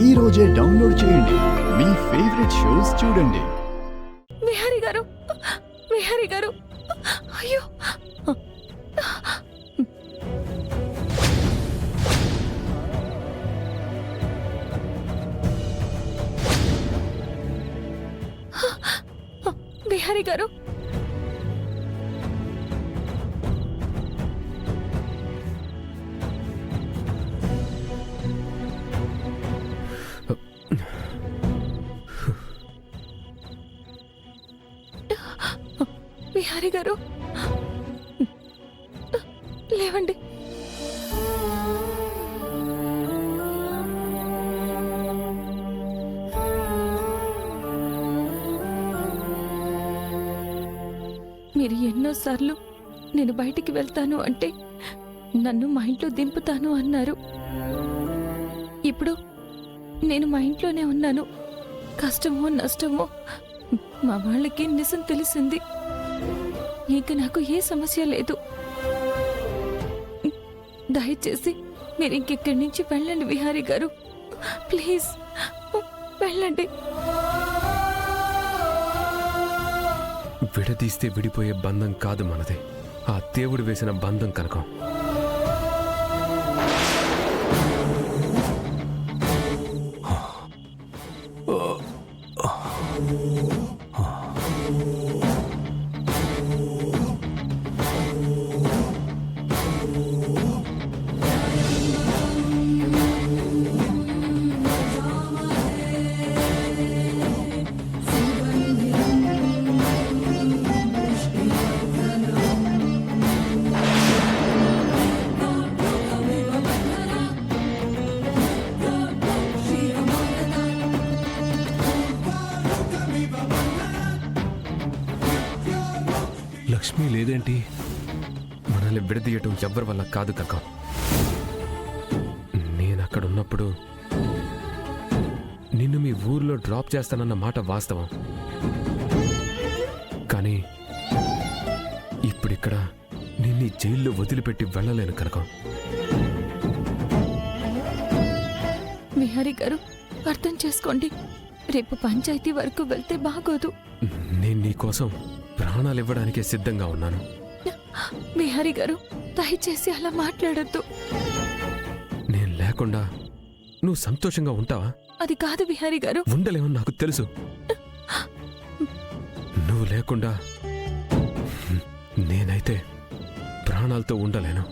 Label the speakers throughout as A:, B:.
A: ఈ రోజే డౌన్లోడ్ చేయండి. మీ ఫేవరెట్ షోస్ చూడండి.
B: విహారీ గారు, విహారీ గారు, అయ్యో! విహారీ గారు, విహారీ గారు, లేవండి. మీరు ఎన్నోసార్లు నేను బయటికి వెళ్తాను అంటే నన్ను మా ఇంట్లో దింపుతాను అన్నారు. ఇప్పుడు నేను మా ఇంట్లోనే ఉన్నాను. కష్టమో నష్టమో మా వాళ్ళకి నిజం తెలిసింది. ఇక నాకు ఏ సమస్య లేదు. దయచేసి మీరు ఇంకెక్కడి నుంచి వెళ్ళండి విహారీ గారు, ప్లీజ్ వెళ్ళండి.
C: విడదీస్తే విడిపోయే బంధం కాదు మనది, ఆ దేవుడు వేసిన బంధం కనుక. లక్ష్మి లేదేంటి? మనల్ని విడదీయటం ఎవ్వరి వల్ల కాదు కక్క. నేను అక్కడ ఉన్నప్పుడు నిన్ను మీ ఊర్లో డ్రాప్ చేస్తానన్న మాట వాస్తవం. కానీ ఇప్పుడిక్కడ నిన్ను జైల్లో వదిలిపెట్టి వెళ్ళలేను కనుక.
B: విహారీ గారు, అర్థం చేసుకోండి. రేపు పంచాయతీ వరకు వెళ్తే బాగోదు.
C: నేను నీకోసం ప్రాణాలు ఇవ్వడానికే సిద్ధంగా ఉన్నాను.
B: విహారీ గారు, దయచేసి అలా మాట్లాడొద్దు.
C: నేను లేకుండా నువ్వు సంతోషంగా ఉంటావా?
B: అది కాదు విహారీ గారు.
C: ఉండలేమని నాకు తెలుసు. నువ్వు లేకుండా నేనైతే ప్రాణాలతో ఉండలేను.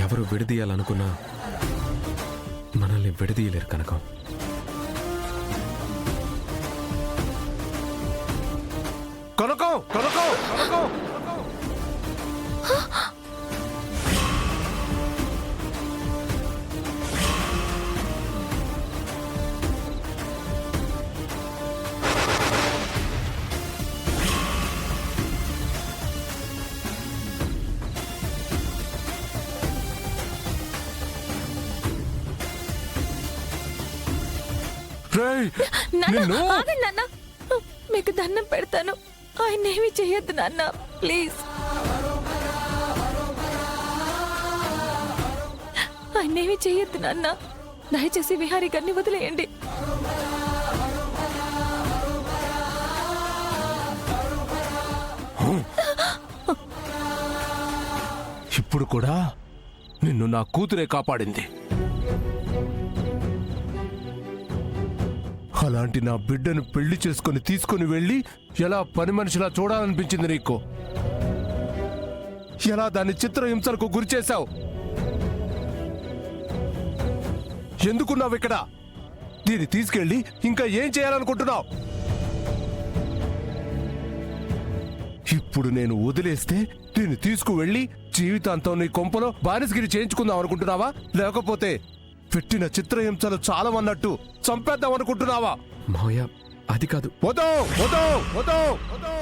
C: ఎవరు విడదీయాలనుకున్నా మనల్ని విడదీయలేరు కనకం.
D: కనకం కనకం కనకం రేయ్,
B: నాన్న
D: నిన్ను
B: ఆగండి నాన్న, మీకు దండం పెడతాను, ఆయన ఏమి చేయొద్దు నాన్న, ప్లీజ్. ఆయన ఏమి చేయొద్దు నాన్న, దయచేసి విహారీ గారిని వదిలేయండి.
D: ఇప్పుడు కూడా నిన్ను నా కూతురే కాపాడింది. అలాంటి నా బిడ్డను పెళ్లి చేసుకుని తీసుకుని వెళ్ళి ఎలా పని మనిషిలా చూడాలనిపించింది నీకు? ఎలా దాన్ని చిత్రహింసలకు గురి చేశావు? ఎందుకున్నావు ఇక్కడ? దీన్ని తీసుకెళ్ళి ఇంకా ఏం చేయాలనుకుంటున్నావు? ఇప్పుడు నేను వదిలేస్తే దీన్ని తీసుకువెళ్ళి జీవితాంతం నీ కొంపలో బానిసగిరి చేయించుకుందాం అనుకుంటున్నావా? లేకపోతే పెట్టిన చిత్రహింసలు చాలవన్నట్టు చంపేద్దాం అనుకుంటున్నావా?
C: మావయ్య అది కాదు.
D: వదో వదో వదో వదో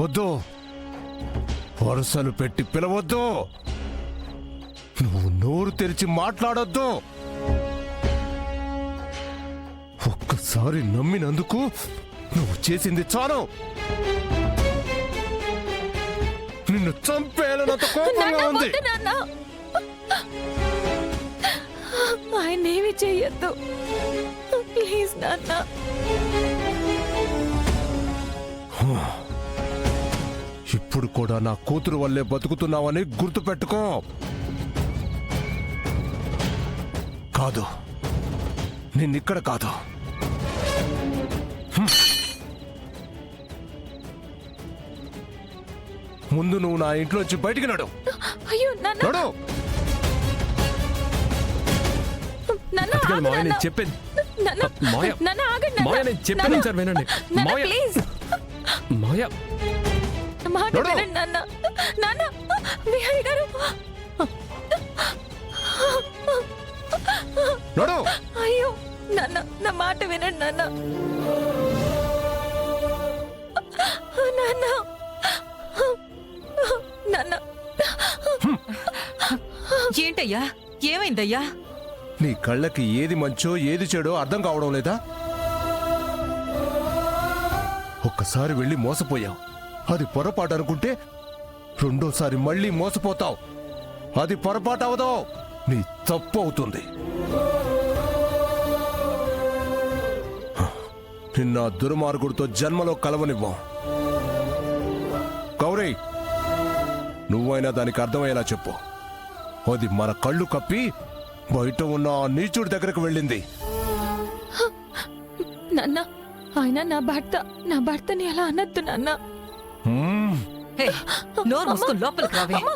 D: వద్దు, వరుసలు పెట్టి పిలవద్దు, నువ్వు నోరు తెరిచి మాట్లాడొద్దు. ఒక్కసారి నమ్మినందుకు నువ్వు చేసింది చాలు. నిన్ను చంపేయాలన్నంత కోపంగా
B: నాన్న,
D: ఉంది.
B: వద్దు నాన్న, ఆయన ఏమి చెయ్యొద్దు, ప్లీజ్ నాన్న.
D: ఇప్పుడు కూడా నా కూతురు వల్లే బతుకుతున్నావని గుర్తుపెట్టుకో. కాదు, నిన్నిక్కడ కాదు, ముందు నువ్వు నా ఇంట్లోంచి బయటికి నడు.
B: అయ్యో నాన్న,
D: నడు.
B: నాన్న,
C: అది కాదు
B: ఆగు
C: మావయ్య,
B: నాన్న.
C: నేను చెప్పేది.
B: నాన్న,
C: మావయ్య,
B: నాన్న, ఆగండి నాన్న.
C: మావయ్య, నేను చెప్పేది
B: నాన్న,
C: సార్ వినండి.
B: నాన్న,
C: మావయ్య.
B: ప్లీజ్
C: మావయ్య
B: మాట
D: నడు.
B: వినండి నాన్న. నాన్న, విహారీ గారు,
D: నడు.
B: అయ్యో నాన్న, నా మాట వినండి నాన్న. నాన్న, నాన్న,
E: ఏంటయ్యా, ఏమైందయ్యా?
D: నీ కళ్ళకి ఏది మంచో ఏది చెడో అర్థం కావడం లేదా? ఒక్కసారి వెళ్ళి మోసపోయావు, అది పొరపాటు అనుకుంటే రెండోసారి మళ్ళీ మోసపోతావు. అది పొరపాటు అవదో, నీ తప్పు అవుతుంది. నిన్న దుర్మార్గుడితో జన్మలో కలవనివ్వం. గౌరీ, నువ్వైనా దానికి అర్థమయ్యేలా చెప్పు. అది మన కళ్ళు కప్పి బయట ఉన్న ఆ నీచుడి దగ్గరకు వెళ్ళింది.
B: నాన్న, ఆయన నా భర్తని అలా అనొద్దు నాన్న.
D: హ్మ్.
E: హే, నోరు మూసుకొని లోపలికి రావే.
B: అమ్మా,